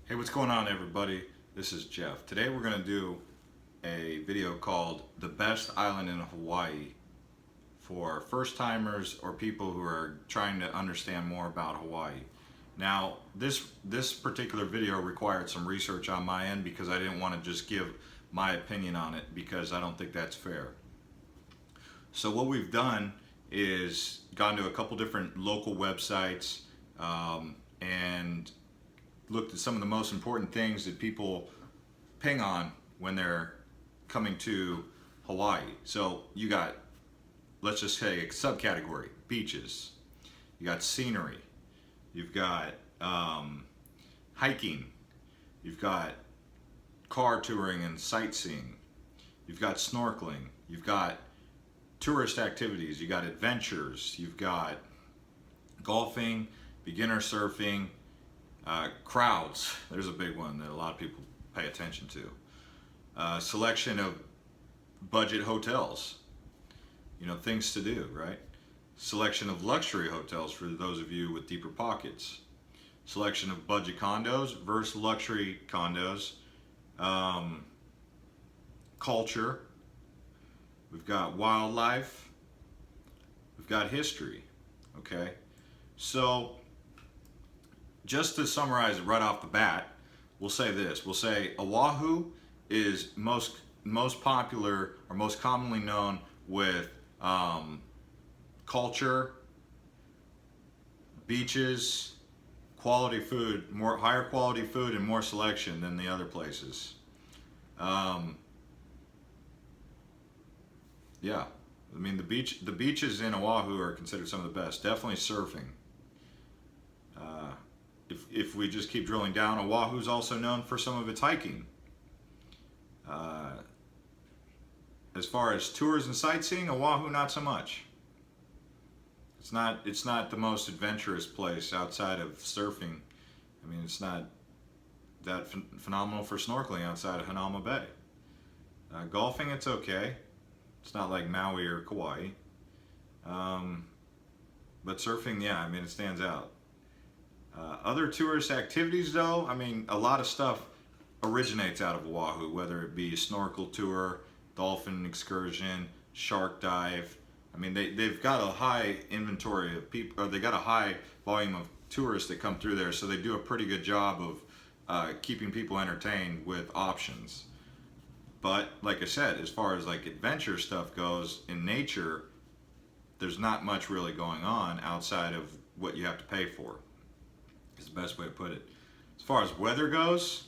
Hey, what's going on, everybody? This is Jeff. Today we're going to do a video called The Best Island in Hawaii for first timers or people who are trying to understand more about Hawaii. Now, this particular video required some research on my end because I didn't want to just give my opinion on it because I don't think that's fair. So what we've done is gone to a couple different local websites and looked at some of the most important things that people ping on when they're coming to Hawaii. So you got, let's just say, a subcategory: beaches. You got scenery. You've got hiking. You've got car touring and sightseeing. You've got snorkeling. You've got tourist activities. You got adventures. You've got golfing, beginner surfing, crowds. There's a big one that a lot of people pay attention to. Selection of budget hotels. Things to do, right? Selection of luxury hotels for those of you with deeper pockets. Selection of budget condos versus luxury condos. Culture. We've got wildlife. We've got history. Okay? So, just to summarize it right off the bat, we'll say this. We'll say Oahu is most popular or most commonly known with culture, beaches, quality food, higher quality food, and more selection than the other places. Yeah, I mean the beaches in Oahu are considered some of the best. Definitely surfing. If we just keep drilling down, Oahu's also known for some of its hiking. As far as tours and sightseeing, Oahu not so much. It's not the most adventurous place outside of surfing. I mean, it's not that phenomenal for snorkeling outside of Hanauma Bay. Golfing, it's okay. It's not like Maui or Kauai. But surfing, yeah, I mean, it stands out. Other tourist activities, though, I mean, a lot of stuff originates out of Oahu, whether it be a snorkel tour, dolphin excursion, shark dive. I mean, they've got a high inventory of people, or they got a high volume of tourists that come through there, so they do a pretty good job of keeping people entertained with options. But like I said, as far as like adventure stuff goes, in nature, there's not much really going on outside of what you have to pay for. Is the best way to put it. As far as weather goes,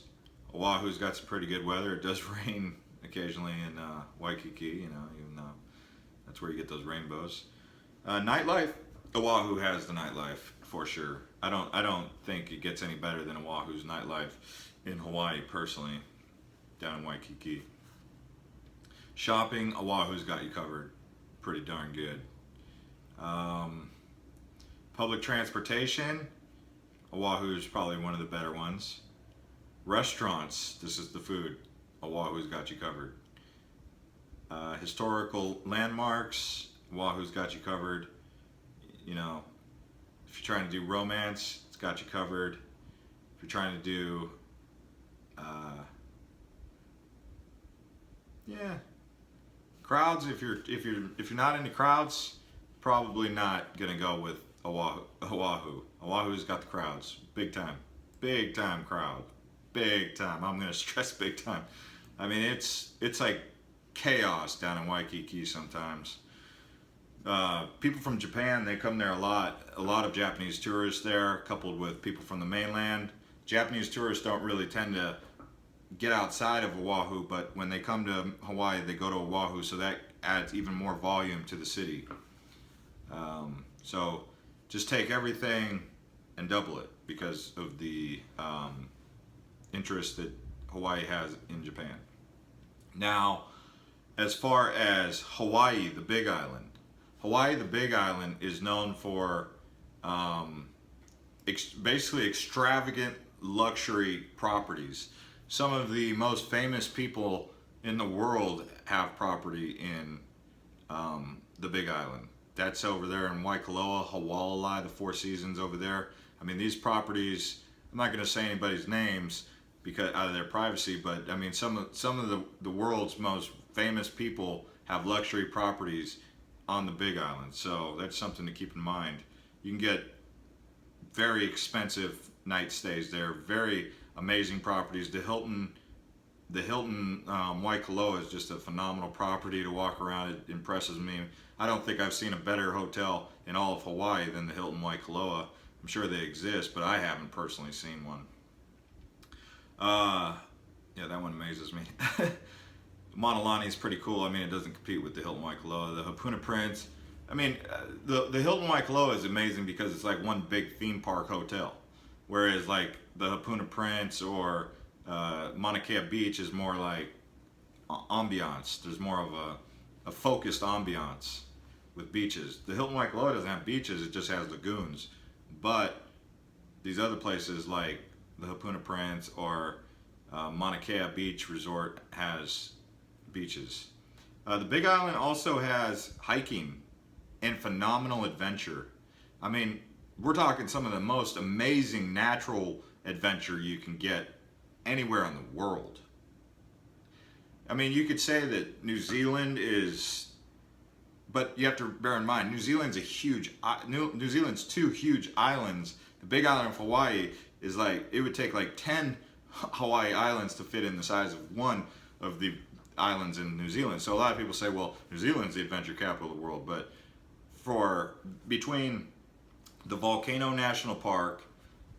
Oahu's got some pretty good weather. It does rain occasionally in Waikiki, even though that's where you get those rainbows. Nightlife, Oahu has the nightlife for sure. I don't think it gets any better than Oahu's nightlife in Hawaii personally, down in Waikiki. Shopping, Oahu's got you covered pretty darn good. Public transportation, Oahu's probably one of the better ones. Restaurants, this is the food. Oahu's got you covered. Historical landmarks, Oahu's got you covered. If you're trying to do romance, it's got you covered. If you're trying to do, crowds. If you're not into crowds, probably not gonna go with Oahu. Oahu's got the crowds, big time crowd, big time. I'm gonna stress big time. I mean, it's like chaos down in Waikiki sometimes. People from Japan, they come there a lot. A lot of Japanese tourists there, coupled with people from the mainland. Japanese tourists don't really tend to get outside of Oahu, but when they come to Hawaii, they go to Oahu, so that adds even more volume to the city. So just take everything and double it because of the interest that Hawaii has in Japan. Now, as far as Hawaii, the Big Island, is known for basically extravagant luxury properties. Some of the most famous people in the world have property in the Big Island. That's over there in Waikoloa, Hawalala, the Four Seasons over there. I mean, these properties I'm not going to say anybody's names because out of their privacy, but I mean some of the world's most famous people have luxury properties on the Big Island. So that's something to keep in mind. You can get very expensive night stays there, very amazing properties. The Hilton Waikoloa is just a phenomenal property to walk around. It impresses me. I don't think I've seen a better hotel in all of Hawaii than the Hilton Waikoloa. I'm sure they exist, but I haven't personally seen one. Yeah, that one amazes me. Mauna Lani is pretty cool. I mean, it doesn't compete with the Hilton Waikoloa. The Hapuna Prince. I mean, the Hilton Waikoloa is amazing because it's like one big theme park hotel, whereas like the Hapuna Prince or Mauna Kea Beach is more like ambiance. There's more of a focused ambiance with beaches. The Hilton Waikoloa doesn't have beaches; it just has lagoons. But these other places like the Hapuna Prince or Mauna Kea Beach Resort has beaches. The Big Island also has hiking and phenomenal adventure. I mean, we're talking some of the most amazing natural adventure you can get anywhere in the world. I mean, you could say that New Zealand is, but you have to bear in mind, New Zealand's New Zealand's two huge islands. The Big Island of Hawaii is like, it would take like 10 Hawaii islands to fit in the size of one of the islands in New Zealand. So a lot of people say, well, New Zealand's the adventure capital of the world, but between the Volcano National Park,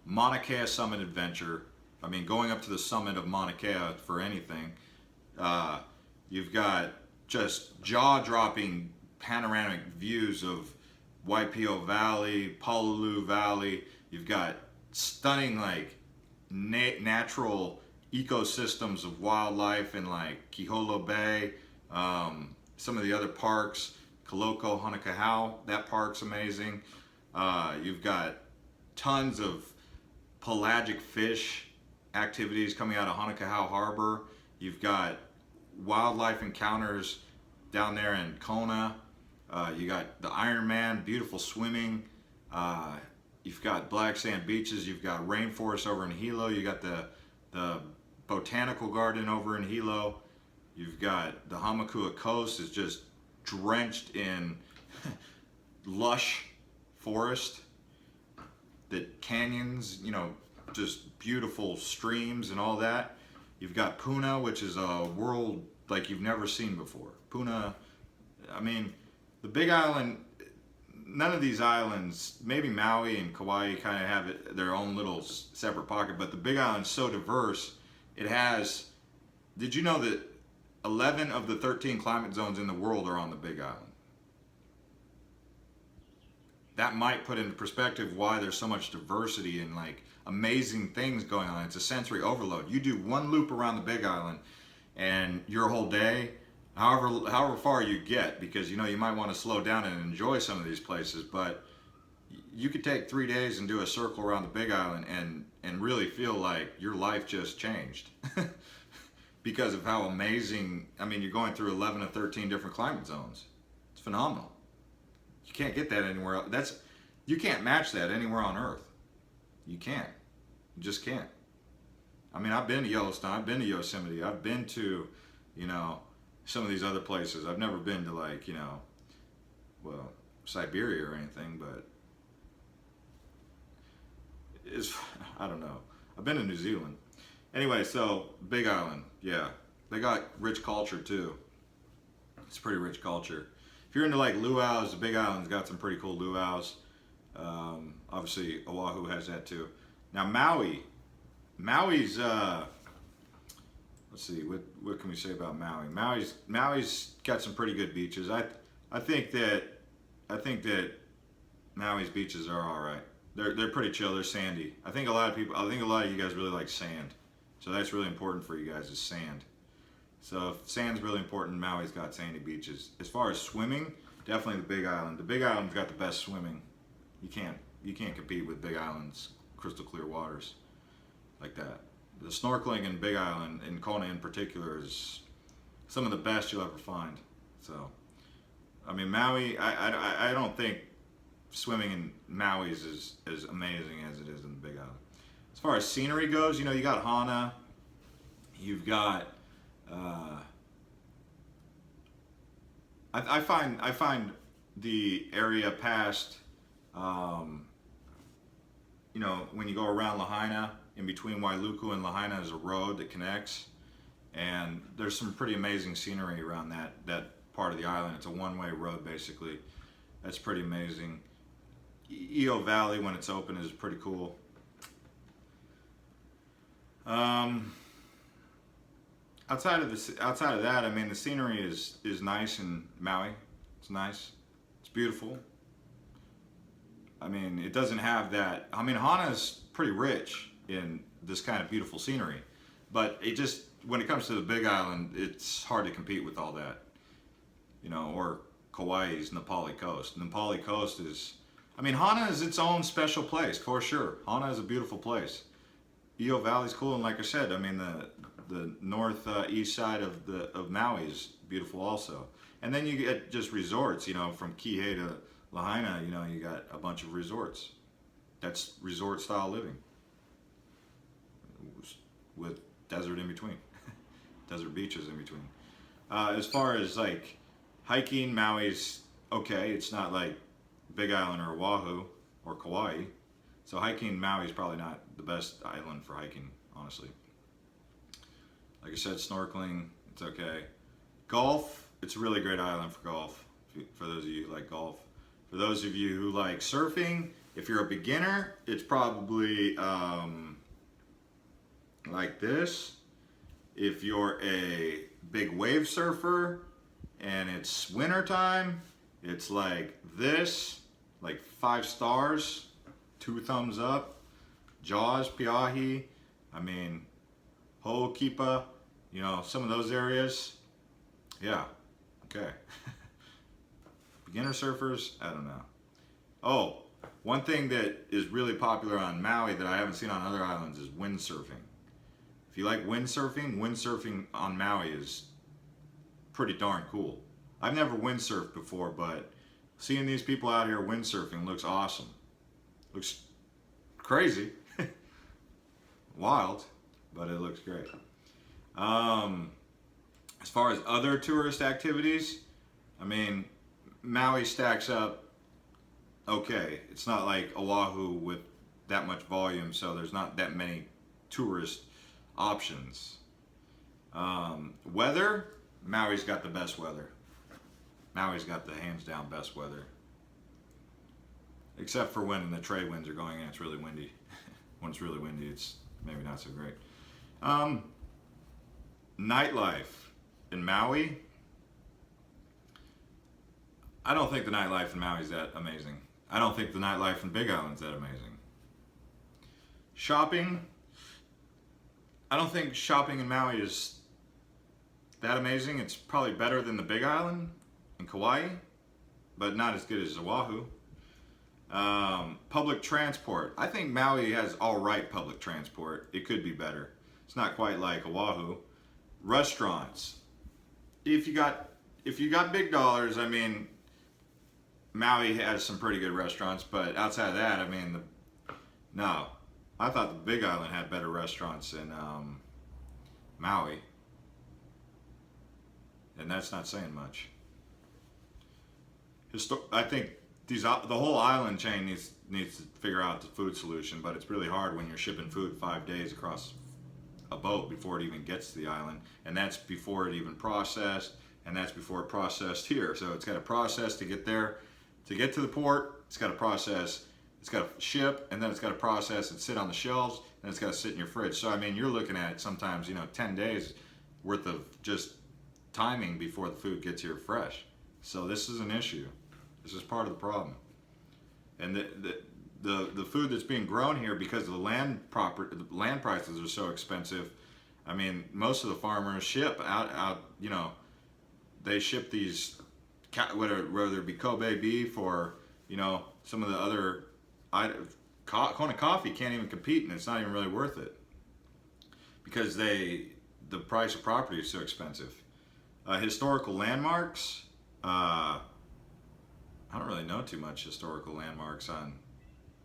Mauna Kea Summit Adventure, I mean, going up to the summit of Mauna Kea for anything, you've got just jaw-dropping panoramic views of Waipio Valley, Palulu Valley. You've got stunning like natural ecosystems of wildlife in like Kiholo Bay, some of the other parks, Kaloko, Hanakahau, that park's amazing. You've got tons of pelagic fish activities coming out of Hanakahau Harbor. You've got wildlife encounters down there in Kona. You got the Ironman, beautiful swimming. You've got black sand beaches. You've got rainforest over in Hilo. You got the botanical garden over in Hilo. You've got the Hamakua coast is just drenched in lush forest, the canyons, you know, just beautiful streams and all that. You've got Puna, which is a world like you've never seen before. Puna, I mean, the Big Island, none of these islands, maybe Maui and Kauai kind of have their own little separate pocket, but the Big Island's so diverse. It has, did you know that 11 of the 13 climate zones in the world are on the Big Island? That might put into perspective why there's so much diversity and like amazing things going on. It's a sensory overload. You do one loop around the Big Island and your whole day, however far you get, because you know you might want to slow down and enjoy some of these places, but you could take 3 days and do a circle around the Big Island and really feel like your life just changed because of how amazing. I mean, you're going through 11 of 13 different climate zones. It's phenomenal. You can't get that anywhere else. You can't match that anywhere on Earth. You can't. You just can't. I mean, I've been to Yellowstone. I've been to Yosemite. I've been to, you know, some of these other places. I've never been to like, you know, well, Siberia or anything, but I don't know. I've been to New Zealand. Anyway, so Big Island, yeah. They got rich culture too. It's pretty rich culture. If you're into like luau's, the Big Island's got some pretty cool luau's. Obviously, Oahu has that too. Now Maui's, let's see, what can we say about Maui? Maui's got some pretty good beaches. I think that Maui's beaches are all right. They're pretty chill. They're sandy. I think a lot of you guys really like sand. So that's really important for you guys is sand. So if sand's really important, Maui's got sandy beaches. As far as swimming, definitely the Big Island. The Big Island's got the best swimming. You can't compete with Big Island's crystal clear waters like that. The snorkeling in Big Island, in Kona in particular, is some of the best you'll ever find. So, I mean, Maui, I don't think swimming in Maui's is as amazing as it is in the Big Island. As far as scenery goes, you know, you got Hana, you've got. I find the area past, you know, when you go around Lahaina, in between Wailuku and Lahaina is a road that connects, and there's some pretty amazing scenery around that part of the island. It's a one-way road basically. That's pretty amazing. Io Valley when it's open is pretty cool. Outside of that, I mean, the scenery is nice in Maui. It's nice. It's beautiful. I mean, it doesn't have that. I mean, Hana's pretty rich in this kind of beautiful scenery, but it just, when it comes to the Big Island, it's hard to compete with all that. You know, or Kauai's Nepali Coast. Nepali Coast is, I mean, Hana is its own special place for sure. Hana is a beautiful place. Io Valley's cool, and like I said, I mean the northeast side of Maui is beautiful also. And then you get just resorts, you know, from Kihei to Lahaina, you know, you got a bunch of resorts. That's resort style living with desert in between, desert beaches in between. As far as like hiking, Maui's okay. It's not like Big Island or Oahu or Kauai. So hiking, Maui's probably not the best island for hiking, honestly. Like I said, snorkeling, it's okay. Golf, it's a really great island for golf, for those of you who like golf. For those of you who like surfing, if you're a beginner, it's probably like this. If you're a big wave surfer and it's winter time, it's like this, like 5 stars, 2 thumbs up. Jaws, Piahi, I mean, Ho'okipa, you know, some of those areas. Yeah, okay. Beginner surfers, I don't know. Oh, one thing that is really popular on Maui that I haven't seen on other islands is windsurfing. If you like windsurfing on Maui is pretty darn cool. I've never windsurfed before, but seeing these people out here windsurfing looks awesome. Looks crazy. Wild, but it looks great. As far as other tourist activities, I mean, Maui stacks up okay. It's not like Oahu with that much volume, so there's not that many tourist options. Weather, Maui's got the best weather. Maui's got the hands down best weather. Except for when the trade winds are going and it's really windy. When it's really windy, it's maybe not so great. Nightlife in Maui. I don't think the nightlife in Maui is that amazing. I don't think the nightlife in Big Island's that amazing. Shopping. I don't think shopping in Maui is that amazing. It's probably better than the Big Island and Kauai, but not as good as Oahu. Public transport. I think Maui has all right public transport. It could be better. It's not quite like Oahu. Restaurants. If you got big dollars, I mean, Maui has some pretty good restaurants, but outside of that, I mean, no. I thought the Big Island had better restaurants than Maui, and that's not saying much. I think the whole island chain needs to figure out the food solution, but it's really hard when you're shipping food 5 days across a boat before it even gets to the island, and that's before it even processed, and that's before it processed here. So it's got to process to get there, to get to the port. It's got to process, it's got to ship, and then it's got to process and sit on the shelves, and it's got to sit in your fridge. So I mean, you're looking at sometimes 10 days worth of just timing before the food gets here fresh. So this is an issue. This is part of the problem. And the food that's being grown here, because of the land prices are so expensive. I mean, most of the farmers ship out. They ship these, whether it be Kobe beef or some of the other items. Kona coffee can't even compete, and it's not even really worth it because the price of property is so expensive. Historical landmarks. I don't really know too much historical landmarks on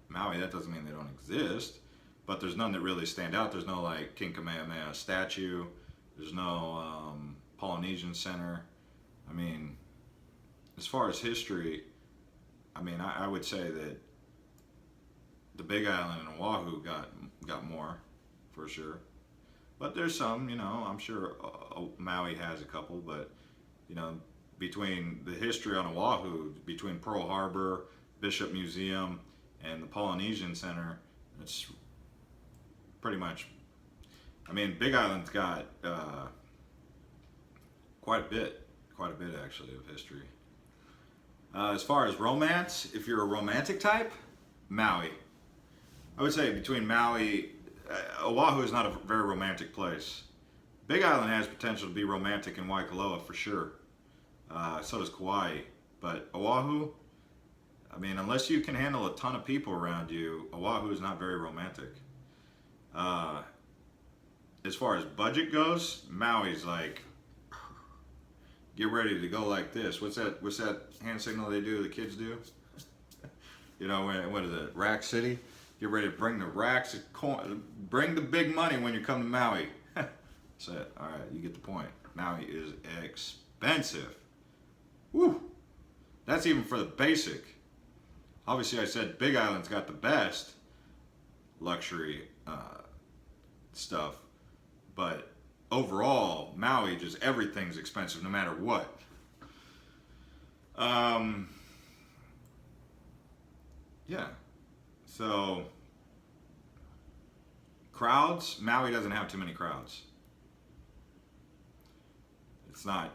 Maui. That doesn't mean they don't exist, but there's none that really stand out. There's no like King Kamehameha statue. There's no Polynesian Center. I mean, as far as history, I mean, I would say that the Big Island and Oahu got more, for sure. But there's some, you know, I'm sure Maui has a couple, but you know, between the history on Oahu, between Pearl Harbor, Bishop Museum, and the Polynesian Center, it's pretty much. I mean, Big Island's got quite a bit actually of history. As far as romance, if you're a romantic type, Maui. I would say between Maui, Oahu is not a very romantic place. Big Island has potential to be romantic in Waikoloa for sure. So does Kauai. But Oahu, I mean, unless you can handle a ton of people around you, Oahu is not very romantic. As far as budget goes, Maui's like, get ready to go like this. What's that hand signal they do, the kids do? You know, what is it, Rack City? Get ready to bring the racks of coin, bring the big money when you come to Maui. That's it. All right, you get the point. Maui is expensive. Woo! That's even for the basic. Obviously, I said Big Island's got the best luxury stuff, but overall, Maui, just everything's expensive no matter what. Yeah. So, crowds, Maui doesn't have too many crowds. It's not,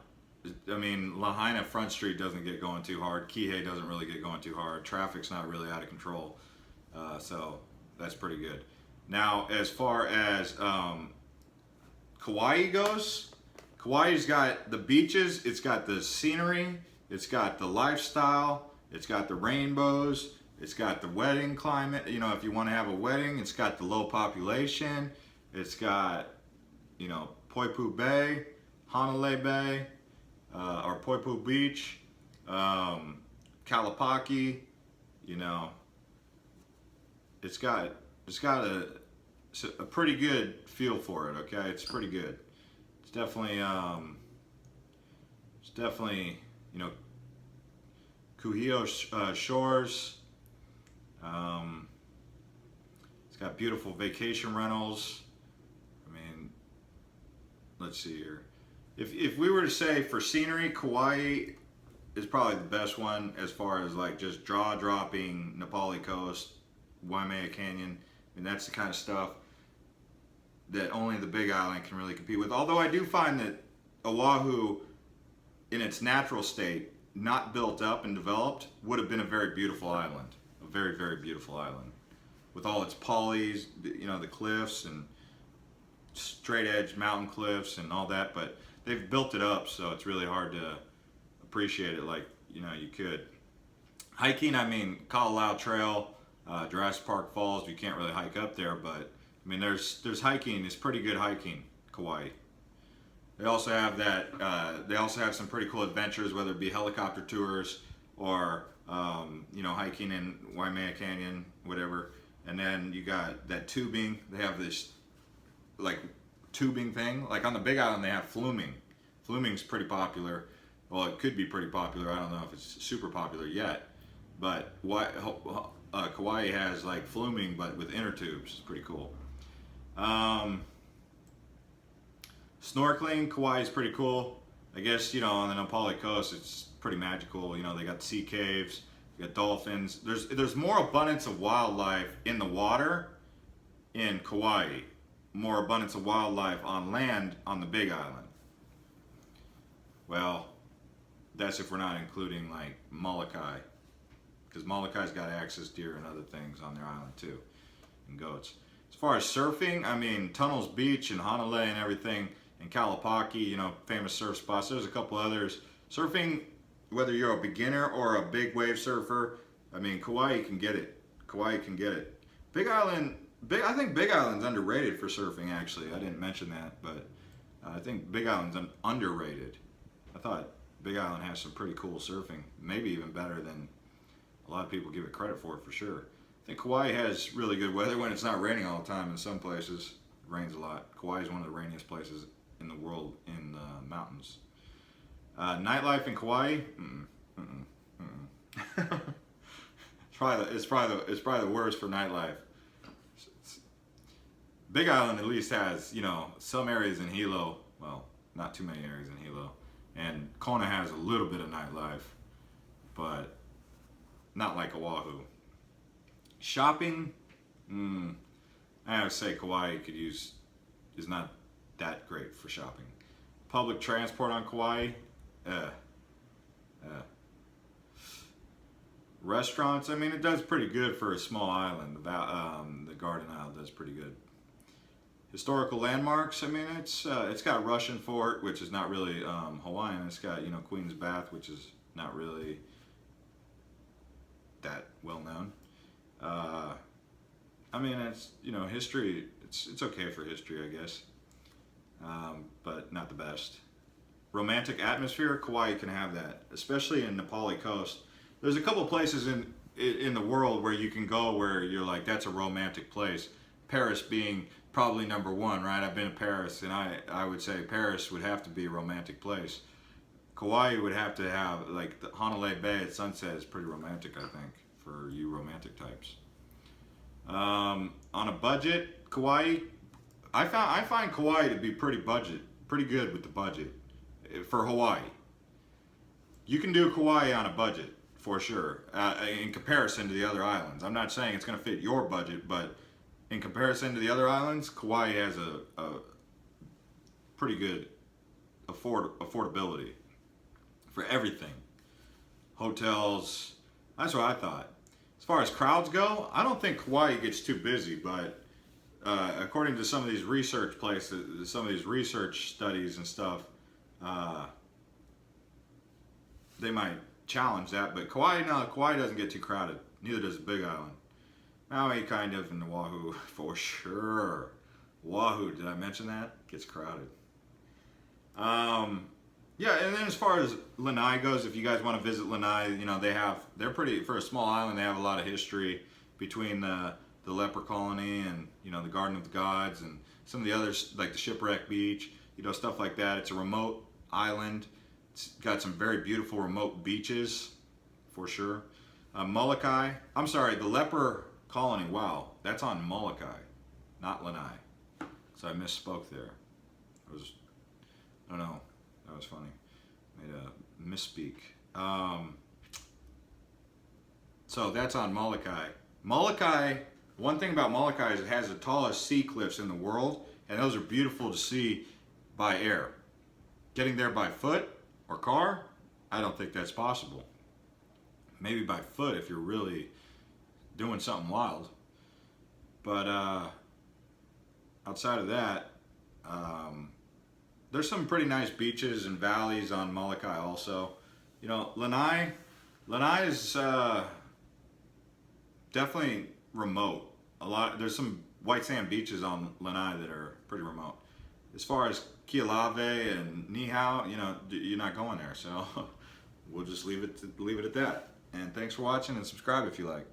I mean, Lahaina Front Street doesn't get going too hard. Kihei doesn't really get going too hard. Traffic's not really out of control. So, that's pretty good. Now, as far as Kauai goes, Kauai's got the beaches, it's got the scenery, it's got the lifestyle, it's got the rainbows, it's got the wedding climate. You know, if you want to have a wedding, it's got the low population, it's got, you know, Poipu Bay, Hanalei Bay, or Poipu Beach, Kalapaki, you know, it's got a pretty good feel for it. Okay, it's pretty good. It's definitely you know, Kuhio shores. It's got beautiful vacation rentals. I mean, let's see here. If we were to say for scenery, Kauai is probably the best one as far as like just jaw-dropping Nepali coast, Waimea Canyon. I mean, that's the kind of stuff that only the Big Island can really compete with. Although I do find that Oahu, in its natural state, not built up and developed, would have been a very beautiful island. A very, very beautiful island. With all its polys, you know, the cliffs and straight edge mountain cliffs and all that, but they've built it up, so it's really hard to appreciate it like, you know, you could. Hiking, I mean, Kalalau Trail, Jurassic Park Falls, you can't really hike up there, but I mean, there's hiking. It's pretty good hiking, Kauai. They also have that. They also have some pretty cool adventures, whether it be helicopter tours or you know, hiking in Waimea Canyon, whatever. And then you got that tubing. They have this like tubing thing. Like on the Big Island, they have fluming. Fluming's pretty popular. Well, it could be pretty popular. I don't know if it's super popular yet. But Kauai has like fluming, but with inner tubes. It's pretty cool. Snorkeling, Kauai is pretty cool. I guess, you know, on the Nepali coast, it's pretty magical. You know, they got sea caves, you got dolphins. There's more abundance of wildlife in the water in Kauai, more abundance of wildlife on land on the Big Island. Well, that's if we're not including like Molokai, because Molokai's got access deer and other things on their island too, and goats. As far as surfing, I mean, Tunnels Beach and Hanalei and everything, and Kalapaki, you know, famous surf spots. There's a couple others. Surfing, whether you're a beginner or a big wave surfer, I mean, Kauai can get it. Kauai can get it. Big Island, I think Big Island's underrated for surfing, actually. I didn't mention that, but I think Big Island's underrated. I thought Big Island has some pretty cool surfing, maybe even better than a lot of people give it credit for sure. think Kauai has really good weather when it's not raining all the time. In some places, it rains a lot. Kauai is one of the rainiest places in the world in the mountains. Nightlife in Kauai, it's probably the worst for nightlife. Big Island at least has, you know, some areas in Hilo. Well, not too many areas in Hilo, and Kona has a little bit of nightlife, but not like Oahu. Shopping, I would say Kauai is not that great for shopping. Public transport on Kauai, restaurants, I mean, it does pretty good for a small island. The Garden Isle does pretty good. Historical landmarks, I mean, it's got Russian Fort, which is not really Hawaiian. It's got, you know, Queen's Bath, which is not really that well known. I mean, it's, you know, history, it's okay for history, I guess, but not the best. Romantic atmosphere, Kauai can have that, especially in the Nepali coast. There's a couple places in the world where you can go where you're like, that's a romantic place. Paris being probably number one, right? I've been to Paris, and I would say Paris would have to be a romantic place. Kauai would have to have, like, the Honolulu Bay at sunset is pretty romantic, I think, for you romantic types. On a budget, Kauai, I find Kauai to be pretty good with the budget for Hawaii. You can do Kauai on a budget for sure, in comparison to the other islands. I'm not saying it's going to fit your budget, but in comparison to the other islands, Kauai has a pretty good affordability for everything. Hotels, that's what I thought. As far as crowds go, I don't think Kauai gets too busy, but according to some of these research places, some of these research studies and stuff, they might challenge that. But Kauai doesn't get too crowded. Neither does the Big Island. Maui kind of, and Oahu for sure. Oahu, did I mention that? Gets crowded. Yeah, and then as far as Lanai goes, if you guys want to visit Lanai, you know, they're pretty, for a small island, they have a lot of history between the leper colony and, you know, the Garden of the Gods and some of the others, like the Shipwreck Beach, you know, stuff like that. It's a remote island. It's got some very beautiful remote beaches, for sure. Molokai, I'm sorry, the leper colony, wow, that's on Molokai, not Lanai. So I misspoke there. I don't know, that was funny. Made a misspeak. So that's on Molokai. Molokai, one thing about Molokai is it has the tallest sea cliffs in the world, and those are beautiful to see by air. Getting there by foot or car, I don't think that's possible. Maybe by foot if you're really doing something wild. But outside of that, there's some pretty nice beaches and valleys on Molokai also. You know, Lanai is definitely remote. There's some white sand beaches on Lanai that are pretty remote. As far as Kialave and Niihau, you know, you're not going there, so we'll just leave it at that. And thanks for watching, and subscribe if you like.